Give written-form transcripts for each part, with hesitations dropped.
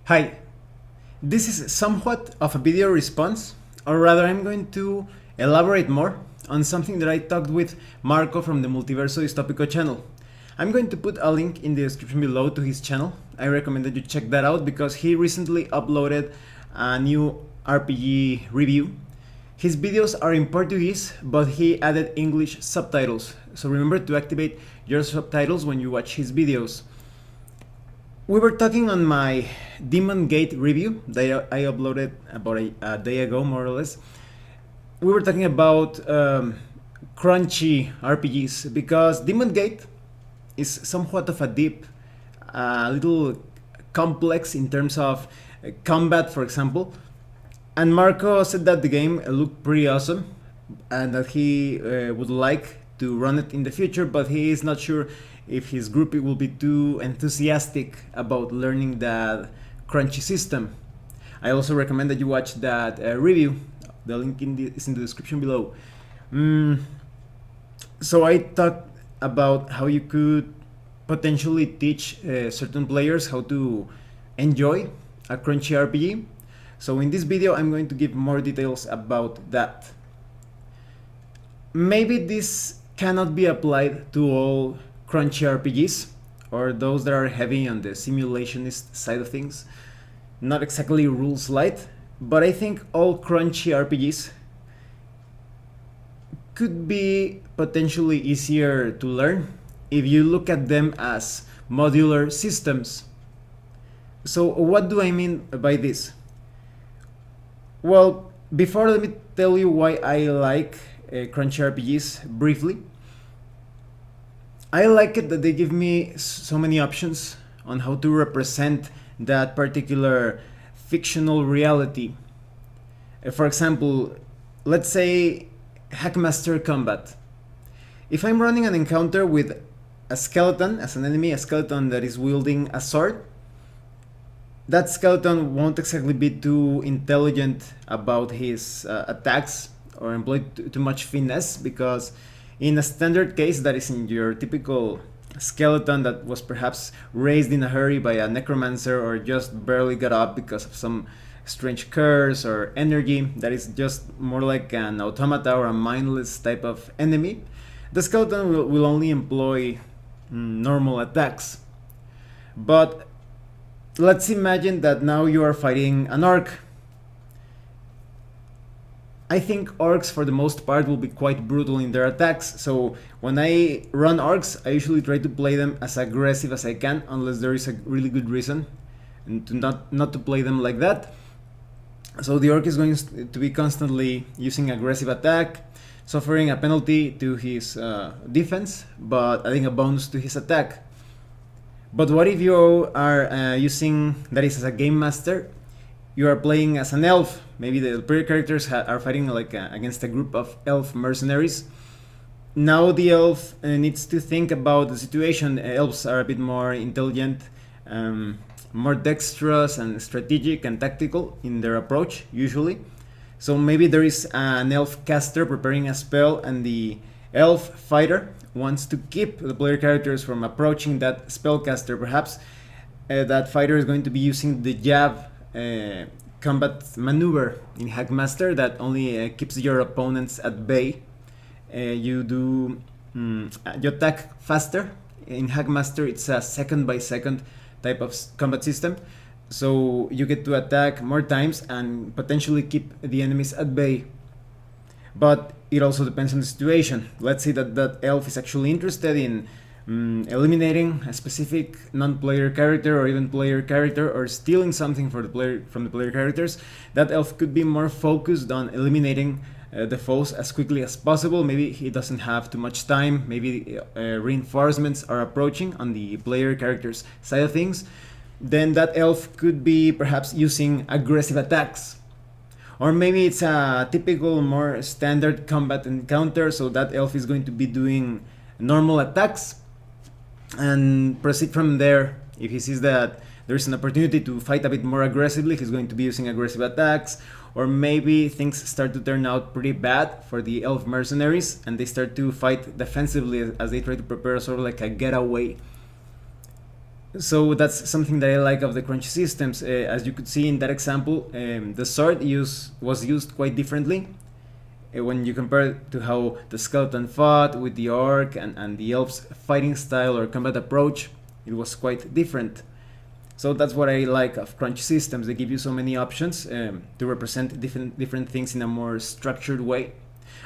Hi, this is somewhat of a video response, or rather I'm going to elaborate more on something that I talked with Marco from the Multiverso Distópico channel. I'm going to put a link in the description below to his channel. I recommend that you check that out because he recently uploaded a new RPG review. His videos are in Portuguese, but he added English subtitles, so remember to activate your subtitles when you watch his videos. We were talking on my Demon Gate review that I uploaded about a day ago, more or less. We were talking about crunchy RPGs because Demon Gate is somewhat of a deep, little complex in terms of combat, for example. And Marco said that the game looked pretty awesome and that he would like to run it in the future, but he is not sure if his group will be too enthusiastic about learning that crunchy system. I also recommend that you watch that review. The link is in the description below. So I talked about how you could potentially teach certain players how to enjoy a crunchy RPG. So in this video I'm going to give more details about that. Maybe this cannot be applied to all crunchy RPGs or those that are heavy on the simulationist side of things. Not exactly rules light, but I think all crunchy RPGs could be potentially easier to learn if you look at them as modular systems. So what do I mean by this? Well, before, let me tell you why I like crunchy RPGs briefly. I like it that they give me so many options on how to represent that particular fictional reality. For example, let's say Hackmaster combat. If I'm running an encounter with a skeleton as an enemy, a skeleton that is wielding a sword, that skeleton won't exactly be too intelligent about his attacks or employ too much finesse, because in a standard case, that is in your typical skeleton that was perhaps raised in a hurry by a necromancer or just barely got up because of some strange curse or energy, that is just more like an automata or a mindless type of enemy, the skeleton will only employ normal attacks. But let's imagine that now you are fighting an orc. I think orcs for the most part will be quite brutal in their attacks, so when I run orcs, I usually try to play them as aggressive as I can, unless there is a really good reason and to not to play them like that. So the orc is going to be constantly using aggressive attack, suffering a penalty to his defense, but adding a bonus to his attack. But what if you are using, that is, as a game master, you are playing as an elf? Maybe the player characters are fighting like against a group of elf mercenaries. Now the elf needs to think about the situation. Elves are a bit more intelligent, more dexterous and strategic and tactical in their approach usually. So maybe there is an elf caster preparing a spell and the elf fighter wants to keep the player characters from approaching that spellcaster. Perhaps that fighter is going to be using the jab combat maneuver in Hackmaster that only keeps your opponents at bay. You attack faster. In Hackmaster it's a second by second type of combat system, so you get to attack more times and potentially keep the enemies at bay. But it also depends on the situation. Let's say that elf is actually interested in eliminating a specific non-player character or even player character, or stealing something from the player characters. That elf could be more focused on eliminating the foes as quickly as possible. Maybe he doesn't have too much time. Maybe reinforcements are approaching on the player character's side of things. Then that elf could be perhaps using aggressive attacks. Or maybe it's a typical, more standard combat encounter, so that elf is going to be doing normal attacks and proceed from there. If he sees that there's an opportunity to fight a bit more aggressively, he's going to be using aggressive attacks. Or maybe things start to turn out pretty bad for the elf mercenaries and they start to fight defensively as they try to prepare sort of like a getaway. So that's something that I like of the crunchy systems. As you could see in that example, the sword was used quite differently when you compare it to how the skeleton fought with the orc and the elf's fighting style or combat approach. It was quite different. So that's what I like of crunchy systems. They give you so many options to represent different things in a more structured way.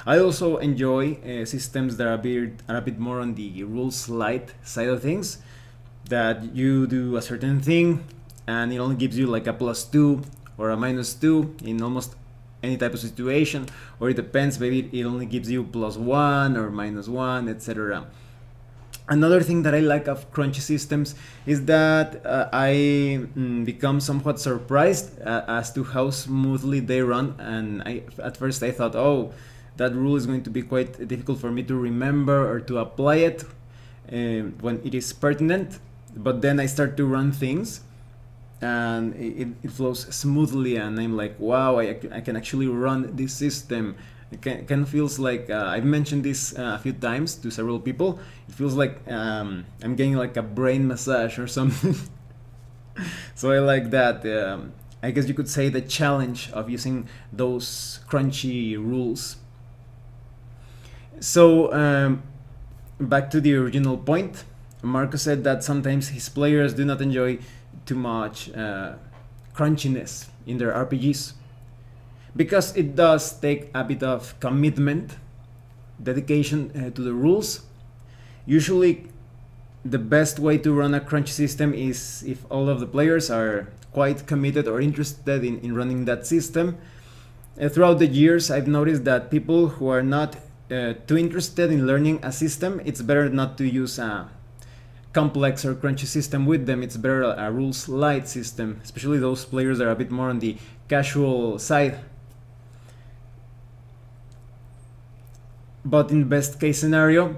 I also enjoy systems that are a bit more on the rules light side of things, that you do a certain thing and it only gives you like a +2 or a -2 in almost any type of situation, or it depends, maybe it only gives you +1 or -1, etc. Another thing that I like of crunchy systems is that I become somewhat surprised as to how smoothly they run, and at first I thought, oh, that rule is going to be quite difficult for me to remember or to apply it when it is pertinent. But then I start to run things and it flows smoothly, and I'm like, wow, I can actually run this system. It kind of feels like I've mentioned this a few times to several people. It feels like I'm getting like a brain massage or something. So I like that. I guess you could say the challenge of using those crunchy rules. So back to the original point, Marco said that sometimes his players do not enjoy too much crunchiness in their RPGs because it does take a bit of commitment, dedication to the rules. Usually the best way to run a crunchy system is if all of the players are quite committed or interested in running that system. Throughout the years, I've noticed that people who are not too interested in learning a system, it's better not to use a complex or crunchy system with them. It's better a rules light system, especially those players that are a bit more on the casual side. But in best case scenario,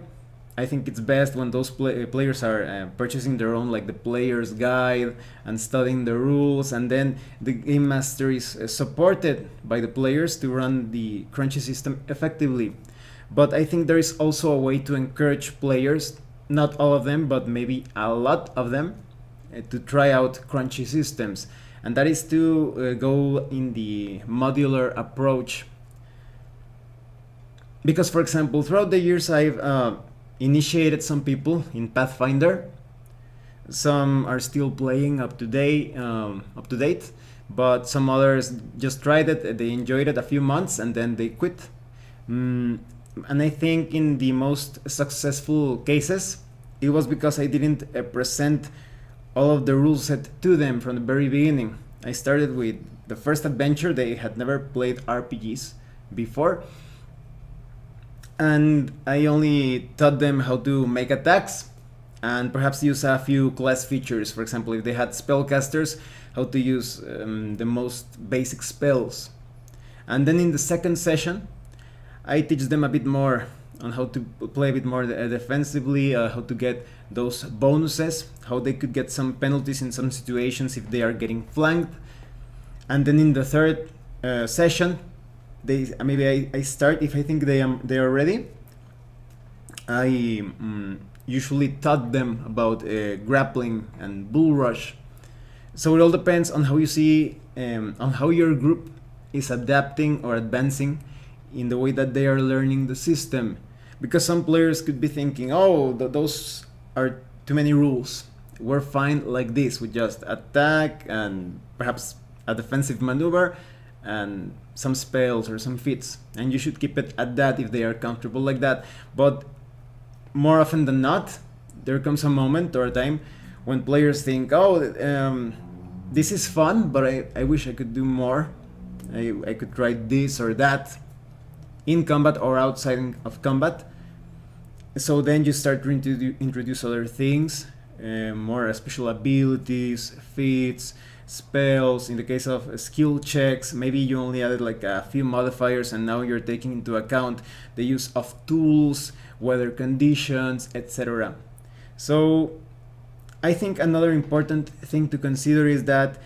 I think it's best when those players are purchasing their own, like the player's guide, and studying the rules, and then the game master is supported by the players to run the crunchy system effectively. But I think there is also a way to encourage players, not all of them, but maybe a lot of them, to try out crunchy systems, and that is to go in the modular approach. Because, for example, throughout the years I've initiated some people in Pathfinder. Some are still playing up to date, but some others just tried it, they enjoyed it a few months, and then they quit. And I think in the most successful cases, it was because I didn't present all of the rules set to them from the very beginning. I started with the first adventure. They had never played RPGs before, and I only taught them how to make attacks and perhaps use a few class features. For example, if they had spellcasters, how to use the most basic spells. And then in the second session, I teach them a bit more on how to play a bit more defensively, how to get those bonuses, how they could get some penalties in some situations if they are getting flanked. And then in the third session, I start, if I think they are ready, I usually taught them about grappling and bull rush. So it all depends on how you see, on how your group is adapting or advancing in the way that they are learning the system. Because some players could be thinking, oh, those are too many rules. We're fine like this with just attack and perhaps a defensive maneuver and some spells or some feats. And you should keep it at that if they are comfortable like that. But more often than not, there comes a moment or a time when players think, oh, this is fun, but I wish I could do more. I could try this or that in combat or outside of combat. So then you start to introduce other things, more special abilities, feats, spells. In the case of skill checks, maybe you only added like a few modifiers, and now you're taking into account the use of tools, weather conditions, etc. So I think another important thing to consider is that,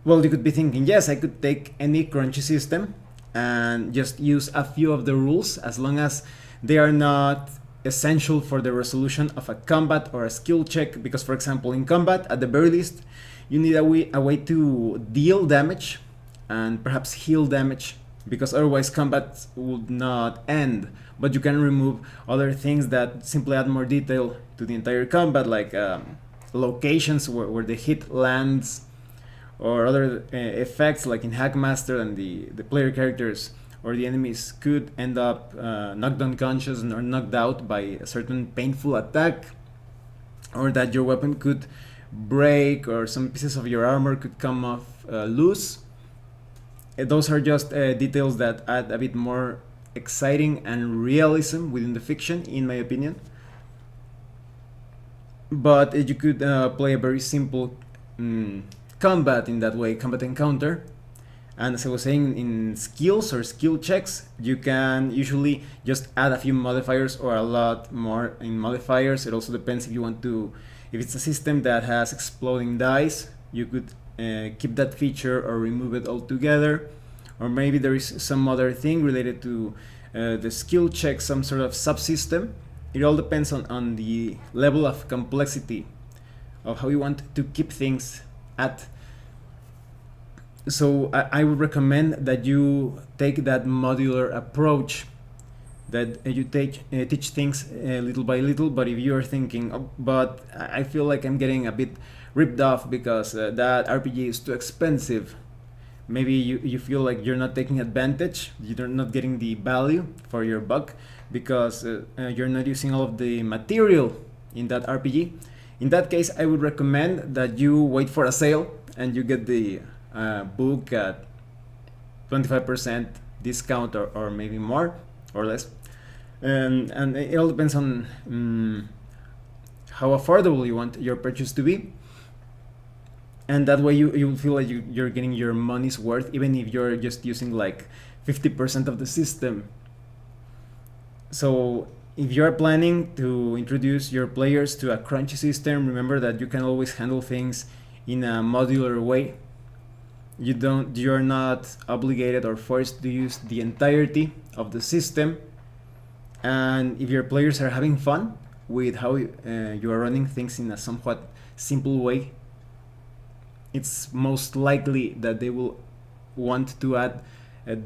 well, you could be thinking, yes, I could take any crunchy system and just use a few of the rules as long as they are not essential for the resolution of a combat or a skill check, because for example in combat, at the very least, you need a way to deal damage and perhaps heal damage, because otherwise combat would not end. But you can remove other things that simply add more detail to the entire combat, like locations where the hit lands, or other effects like in Hackmaster, and the player characters or the enemies could end up knocked unconscious or knocked out by a certain painful attack, or that your weapon could break, or some pieces of your armor could come off loose. Those are just details that add a bit more exciting and realism within the fiction, in my opinion. But you could play a very simple combat in that way, combat encounter. And as I was saying, in skills or skill checks, you can usually just add a few modifiers or a lot more in modifiers. It also depends if you want to, if it's a system that has exploding dice, you could keep that feature or remove it altogether. Or maybe there is some other thing related to the skill check, some sort of subsystem. It all depends on the level of complexity of how you want to keep things at. So I would recommend that you take that modular approach, that you teach things little by little. But if you are thinking, oh, but I feel like I'm getting a bit ripped off because that RPG is too expensive, maybe you feel like you're not taking advantage, you're not getting the value for your buck because you're not using all of the material in that RPG. In that case, I would recommend that you wait for a sale and you get the book at 25% discount, or maybe more or less. And it all depends on how affordable you want your purchase to be. And that way you will feel like you're getting your money's worth, even if you're just using like 50% of the system. So if you're planning to introduce your players to a crunchy system, remember that you can always handle things in a modular way. You're not obligated or forced to use the entirety of the system. And if your players are having fun with how you are running things in a somewhat simple way, it's most likely that they will want to add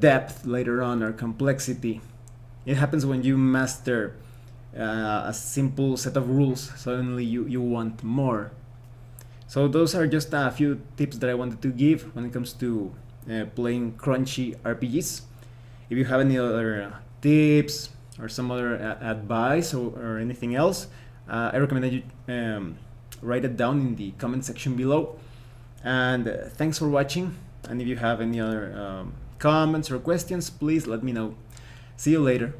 depth later on, or complexity. It happens when you master a simple set of rules, suddenly you want more. So those are just a few tips that I wanted to give when it comes to playing crunchy RPGs. If you have any other tips or some other advice or anything else, I recommend that you write it down in the comment section below. And thanks for watching. And if you have any other comments or questions, please let me know. See you later.